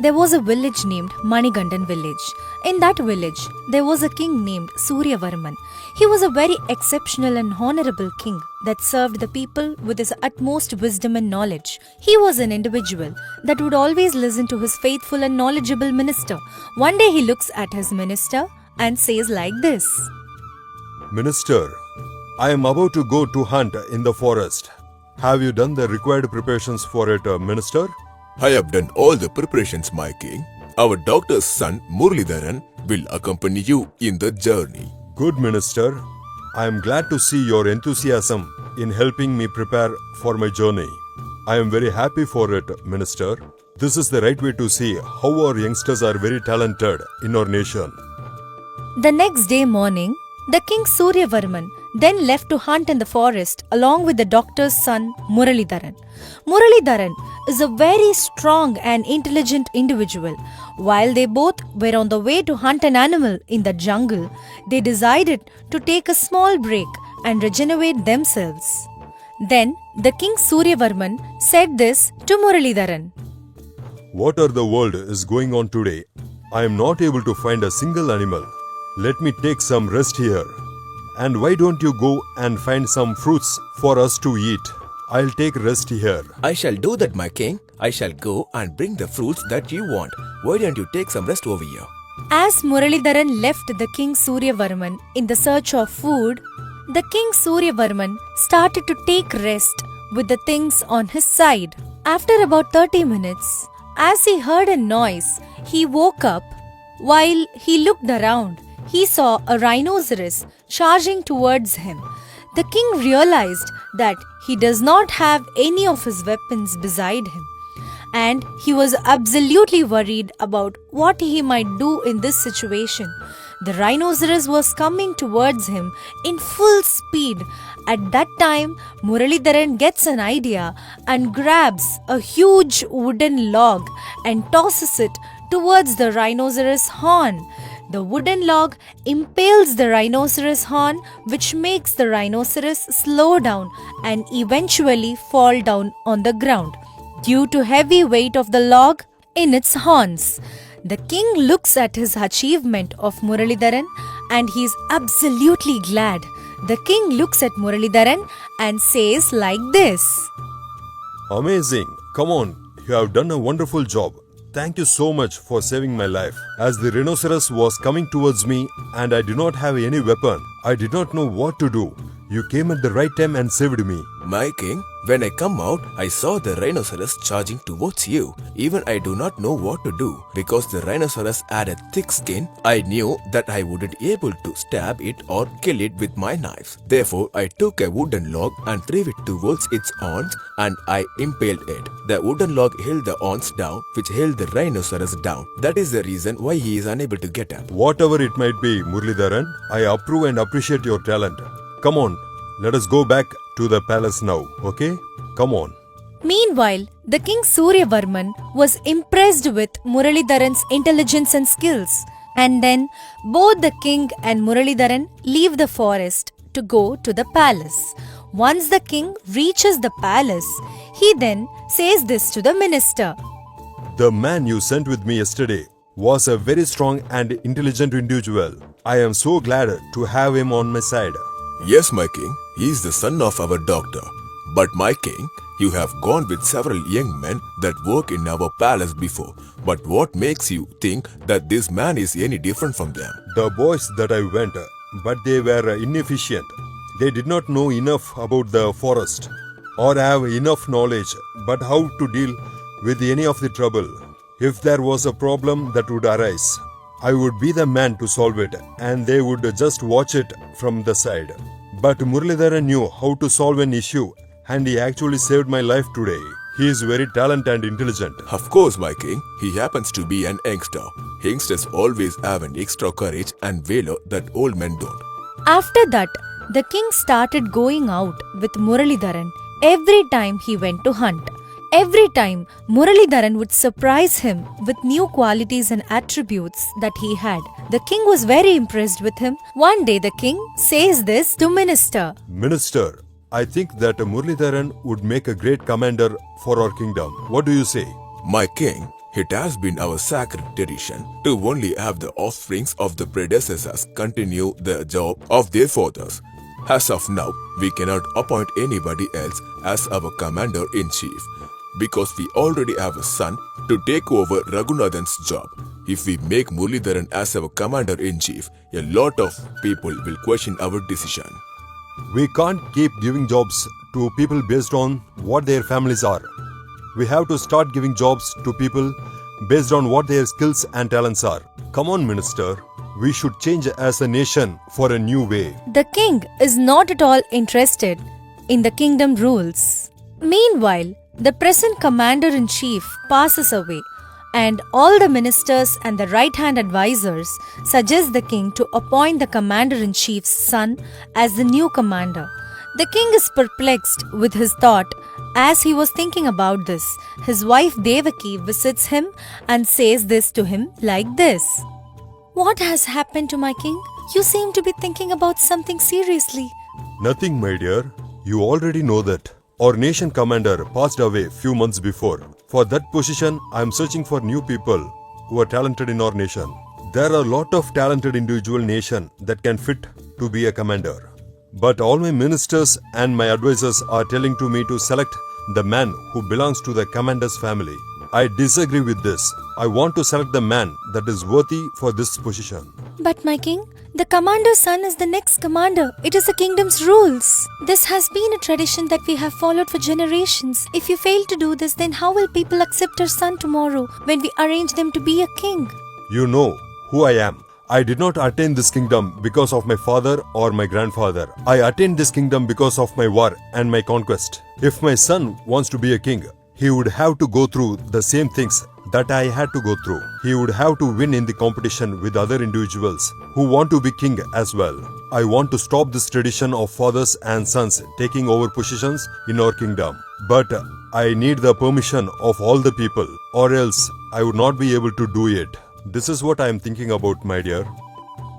there was a village named Manigandan village. In that village, there was a king named Suryavarman. He was a very exceptional and honorable king that served the people with his utmost wisdom and knowledge. He was an individual that would always listen to his faithful and knowledgeable minister. One day he looks at his minister and says like this. Minister, I am about to go to hunt in the forest. Have you done the required preparations for it, Minister? I have done all the preparations, my king. Our doctor's son, Muralidharan, will accompany you in the journey. Good, Minister. I am glad to see your enthusiasm in helping me prepare for my journey. I am very happy for it, Minister. This is the right way to see how our youngsters are very talented in our nation. The next day morning, the king Suryavarman then left to hunt in the forest along with the doctor's son Muralidharan. Muralidharan is a very strong and intelligent individual. While they both were on the way to hunt an animal in the jungle, they decided to take a small break and regenerate themselves. Then the king Suryavarman said this to Muralidharan. What are the world is going on today? I am not able to find a single animal. Let me take some rest here. And why don't you go and find some fruits for us to eat? I'll take rest here. I shall do that, my king. I shall go and bring the fruits that you want. Why don't you take some rest over here? As Muralidharan left the king Suryavarman in the search of food, the king Suryavarman started to take rest with the things on his side. After about 30 minutes, as he heard a noise, he woke up. While he looked around, he saw a rhinoceros charging towards him. The king realized that he does not have any of his weapons beside him, and he was absolutely worried about what he might do in this situation. The rhinoceros was coming towards him in full speed. At that time, Muralidharan gets an idea and grabs a huge wooden log and tosses it towards the rhinoceros horn. The wooden log impales the rhinoceros horn, which makes the rhinoceros slow down and eventually fall down on the ground due to heavy weight of the log in its horns. The king looks at his achievement of Muralidharan and he is absolutely glad. The king looks at Muralidharan and says like this. Amazing. Come on, you have done a wonderful job. Thank you so much for saving my life. As the rhinoceros was coming towards me and I did not have any weapon, I did not know what to do. You came at the right time and saved me. My king, when I come out, I saw the rhinoceros charging towards you. Even I do not know what to do. Because the rhinoceros had a thick skin, I knew that I wouldn't be able to stab it or kill it with my knives. Therefore, I took a wooden log and threw it towards its horns and I impaled it. The wooden log held the horns down, which held the rhinoceros down. That is the reason why he is unable to get up. Whatever it might be, Muralidharan, I approve and appreciate your talent. Come on, let us go back to the palace now, okay? Come on. Meanwhile, the king Suryavarman was impressed with Muralidharan's intelligence and skills. And then both the king and Muralidharan leave the forest to go to the palace. Once the king reaches the palace, he then says this to the minister. The man you sent with me yesterday was a very strong and intelligent individual. I am so glad to have him on my side. Yes, my king, he is the son of our doctor. But my king, you have gone with several young men that work in our palace before. But what makes you think that this man is any different from them? The boys that I went, but they were inefficient. They did not know enough about the forest or have enough knowledge but how to deal with any of the trouble. If there was a problem that would arise, I would be the man to solve it and they would just watch it from the side. But Muralidharan knew how to solve an issue and he actually saved my life today. He is very talented and intelligent. Of course, my king, he happens to be an youngster. Youngsters always have an extra courage and valor that old men don't. After that, the king started going out with Muralidharan every time he went to hunt. Every time, Muralidharan would surprise him with new qualities and attributes that he had. The king was very impressed with him. One day the king says this to minister. Minister, I think that Muralidharan would make a great commander for our kingdom. What do you say? My king, It has been our sacred tradition to only have the offsprings of the predecessors continue the job of their fathers. As of now, we cannot appoint anybody else as our commander-in-chief because we already have a son to take over Raghunathan's job. If we make Muralidharan as our commander-in-chief, a lot of people will question our decision. We can't keep giving jobs to people based on what their families are. We have to start giving jobs to people based on what their skills and talents are. Come on, Minister. We should change as a nation for a new way. The king is not at all interested in the kingdom rules. Meanwhile, the present commander-in-chief passes away, and all the ministers and the right-hand advisors suggest the king to appoint the commander-in-chief's son as the new commander. The king is perplexed with his thought. As he was thinking about this, his wife Devaki visits him and says this to him like this. What has happened to my king? You seem to be thinking about something seriously. Nothing, my dear. You already know that. Our nation commander passed away few months before. For that position, I am searching for new people who are talented in our nation. There are a lot of talented individual nation that can fit to be a commander. But all my ministers and my advisors are telling to me to select the man who belongs to the commander's family. I disagree with this. I want to select the man that is worthy for this position. But my king, the commander's son is the next commander. It is the kingdom's rules. This has been a tradition that we have followed for generations. If you fail to do this, then how will people accept our son tomorrow when we arrange them to be a king? You know who I am. I did not attain this kingdom because of my father or my grandfather. I attained this kingdom because of my war and my conquest. If my son wants to be a king, he would have to go through the same things that I had to go through. He would have to win in the competition with other individuals who want to be king as well. I want to stop this tradition of fathers and sons taking over positions in our kingdom. But I need the permission of all the people, or else I would not be able to do it. This is what I am thinking about, my dear.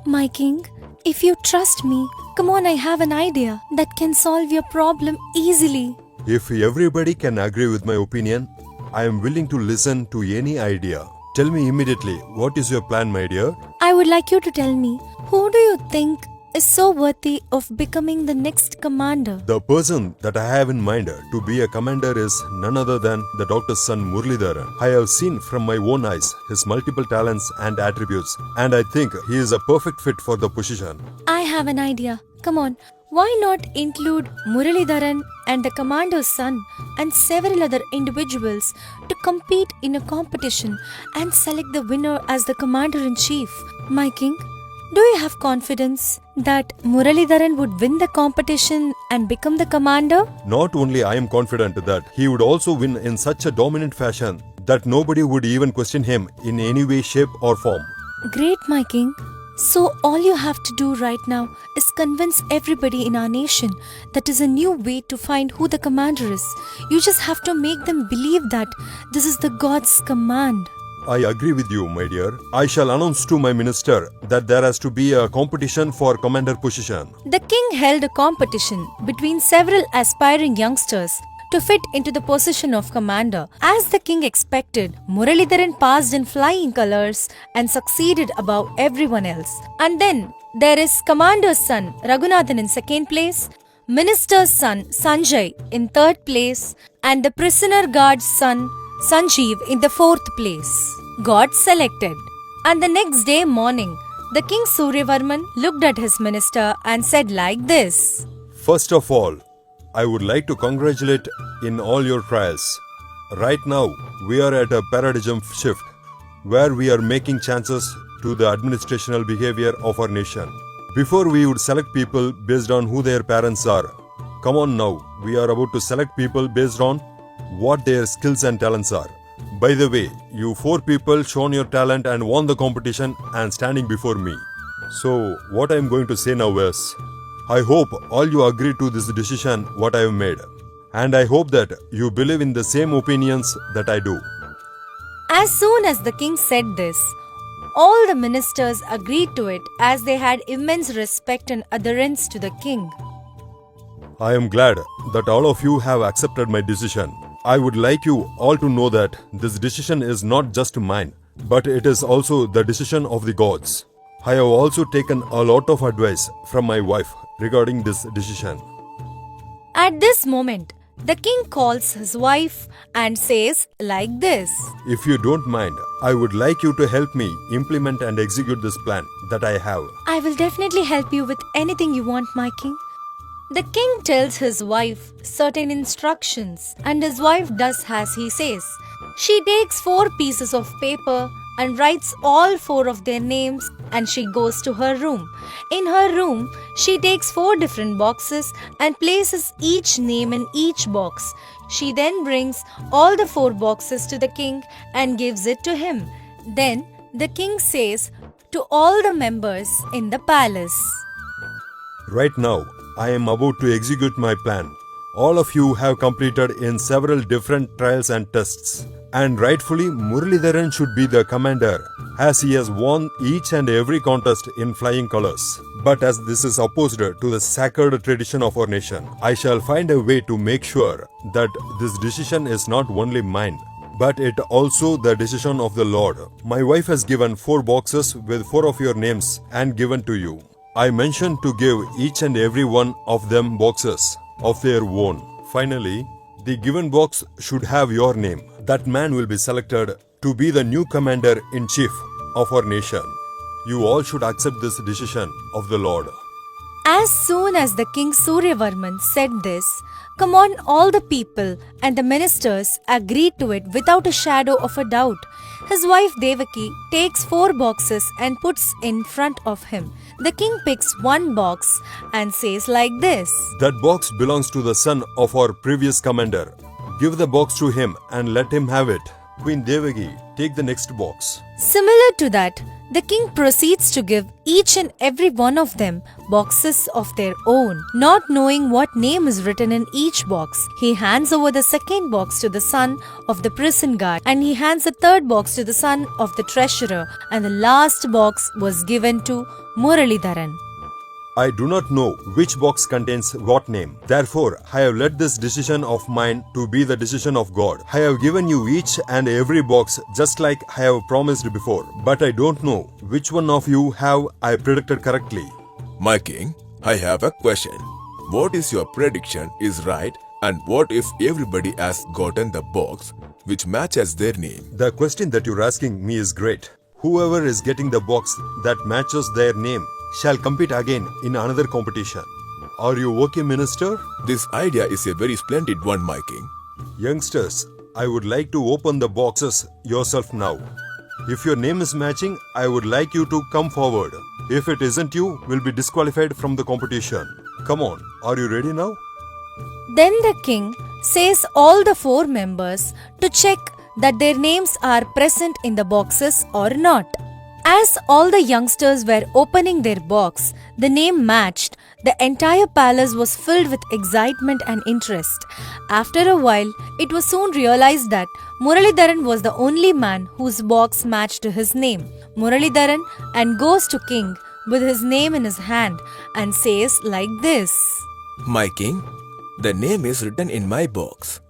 My king, if you trust me, come on, I have an idea that can solve your problem easily. If everybody can agree with my opinion, I am willing to listen to any idea. Tell me immediately, what is your plan, my dear? I would like you to tell me, who do you think is so worthy of becoming the next commander? The person that I have in mind to be a commander is none other than the doctor's son Muralidharan. I have seen from my own eyes his multiple talents and attributes, and I think he is a perfect fit for the position. I have an idea. Come on, why not include Muralidharan and the commander's son and several other individuals to compete in a competition and select the winner as the commander-in-chief? My king, do you have confidence that Muralidharan would win the competition and become the commander? Not only I am confident that he would also win in such a dominant fashion that nobody would even question him in any way, shape or form. Great, my king. So all you have to do right now is convince everybody in our nation that is a new way to find who the commander is. You just have to make them believe that this is the God's command. I agree with you, my dear. I shall announce to my minister that there has to be a competition for commander position. The king held a competition between several aspiring youngsters to fit into the position of commander. As the king expected, Muralidharan passed in flying colors and succeeded above everyone else. And then there is commander's son Raghunathan in second place, minister's son Sanjay in third place, and the prisoner guard's son Sanjeev in the fourth place. Got selected. And the next day morning, the king Suryavarman looked at his minister and said like this. First of all, I would like to congratulate in all your trials. Right now, we are at a paradigm shift where we are making chances to the administrational behavior of our nation. Before we would select people based on who their parents are. Come on now, we are about to select people based on what their skills and talents are. By the way, you 4 people shown your talent and won the competition and standing before me. So, what I am going to say now is, I hope all you agree to this decision what I have made. And I hope that you believe in the same opinions that I do. As soon as the king said this, all the ministers agreed to it as they had immense respect and adherence to the king. I am glad that all of you have accepted my decision. I would like you all to know that this decision is not just mine, but it is also the decision of the gods. I have also taken a lot of advice from my wife regarding this decision. At this moment, the king calls his wife and says like this. If you don't mind, I would like you to help me implement and execute this plan that I have. I will definitely help you with anything you want, my king. The king tells his wife certain instructions and his wife does as he says. She takes 4 pieces of paper and writes all 4 of their names and she goes to her room. In her room, she takes 4 different boxes and places each name in each box. She then brings all the 4 boxes to the king and gives it to him. Then the king says to all the members in the palace, Right now, I am about to execute my plan. All of you have completed in several different trials and tests. And rightfully, Muralidharan should be the commander, as he has won each and every contest in flying colors. But as this is opposed to the sacred tradition of our nation, I shall find a way to make sure that this decision is not only mine, but it also the decision of the Lord. My wife has given 4 boxes with 4 of your names and given to you. I mentioned to give each and every one of them boxes of their own. Finally, the given box should have your name. That man will be selected to be the new commander-in-chief of our nation. You all should accept this decision of the Lord. As soon as the king Suryavarman said this, come on, all the people and the ministers agreed to it without a shadow of a doubt. His wife Devaki takes 4 boxes and puts in front of him. The king picks 1 box and says like this. That box belongs to the son of our previous commander. Give the box to him and let him have it. Queen Devaki, take the next box. Similar to that, the king proceeds to give each and every one of them boxes of their own. Not knowing what name is written in each box, he hands over the second box to the son of the prison guard and he hands the third box to the son of the treasurer and the last box was given to Muralidharan. I do not know which box contains what name. Therefore, I have let this decision of mine to be the decision of God. I have given you each and every box just like I have promised before. But I don't know which one of you have I predicted correctly. My king, I have a question. What is your prediction is right and what if everybody has gotten the box which matches their name? The question that you're asking me is great. Whoever is getting the box that matches their name shall compete again in another competition. Are you okay, Minister? This idea is a very splendid one, my king. Youngsters, I would like to open the boxes yourself now. If your name is matching, I would like you to come forward. If it isn't, you will be disqualified from the competition. Come on, are you ready now? Then the king says all the 4 members to check that their names are present in the boxes or not. As all the youngsters were opening their box, the name matched. The entire palace was filled with excitement and interest. After a while, it was soon realized that Muralidharan was the only man whose box matched his name. Muralidharan and goes to king with his name in his hand and says like this. My king, the name is written in my box.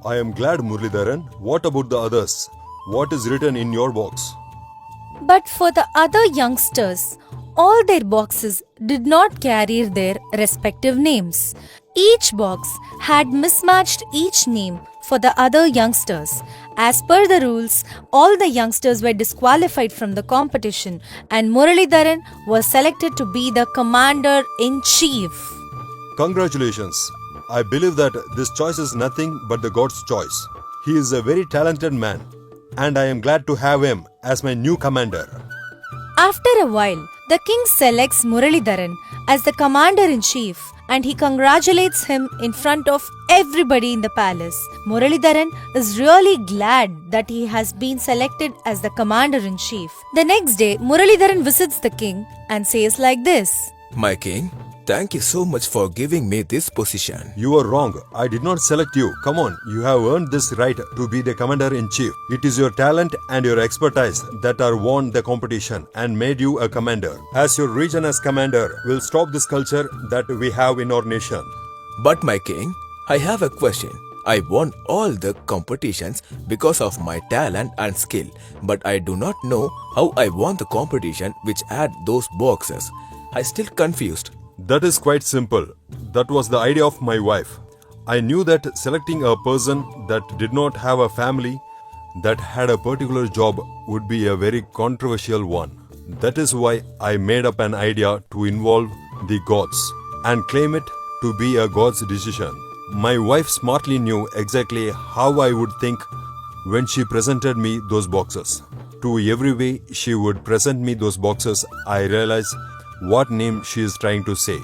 I am glad, Muralidharan. What about the others? What is written in your box? But for the other youngsters, all their boxes did not carry their respective names. Each box had mismatched each name for the other youngsters. As per the rules, all the youngsters were disqualified from the competition and Muralidharan was selected to be the commander-in-chief. Congratulations. I believe that this choice is nothing but the God's choice. He is a very talented man and I am glad to have him as my new commander. After a while, the king selects Muralidharan as the commander-in-chief and he congratulates him in front of everybody in the palace. Muralidharan is really glad that he has been selected as the commander-in-chief. The next day, Muralidharan visits the king and says like this. My king, thank you so much for giving me this position. You are wrong. I did not select you. Come on, you have earned this right to be the commander-in-chief. It is your talent and your expertise that are won the competition and made you a commander. As your region as commander will stop this culture that we have in our nation. But my king, I have a question. I won all the competitions because of my talent and skill, but I do not know how I won the competition which had those boxes. I still confused. That is quite simple. That was the idea of my wife. I knew that selecting a person that did not have a family that had a particular job would be a very controversial one. That is why I made up an idea to involve the gods and claim it to be a god's decision. My wife smartly knew exactly how I would think when she presented me those boxes. To every way she would present me those boxes, I realized what name she is trying to say.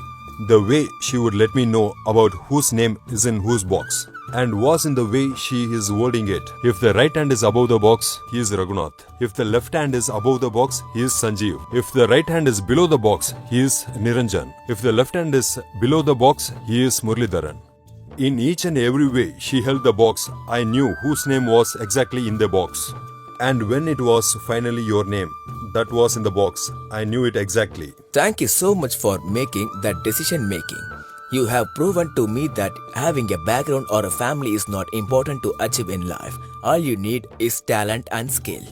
The way she would let me know about whose name is in whose box, and was in the way she is holding it. If the right hand is above the box, he is Raghunath. If the left hand is above the box, he is Sanjeev. If the right hand is below the box, he is Niranjan. If the left hand is below the box, he is Muralidharan. In each and every way she held the box, I knew whose name was exactly in the box. And when it was finally your name that was in the box, I knew it exactly. Thank you so much for making that decision making. You have proven to me that having a background or a family is not important to achieve in life. All you need is talent and skill.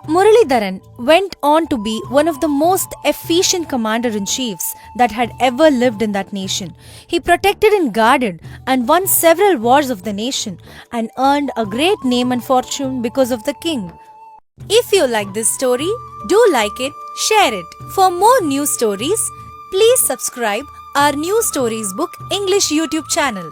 Muralidharan went on to be one of the most efficient commander-in-chiefs that had ever lived in that nation. He protected and guarded and won several wars of the nation and earned a great name and fortune because of the king. If you like this story, do like it, share it. For more news stories, please subscribe our New Stories Book English YouTube channel.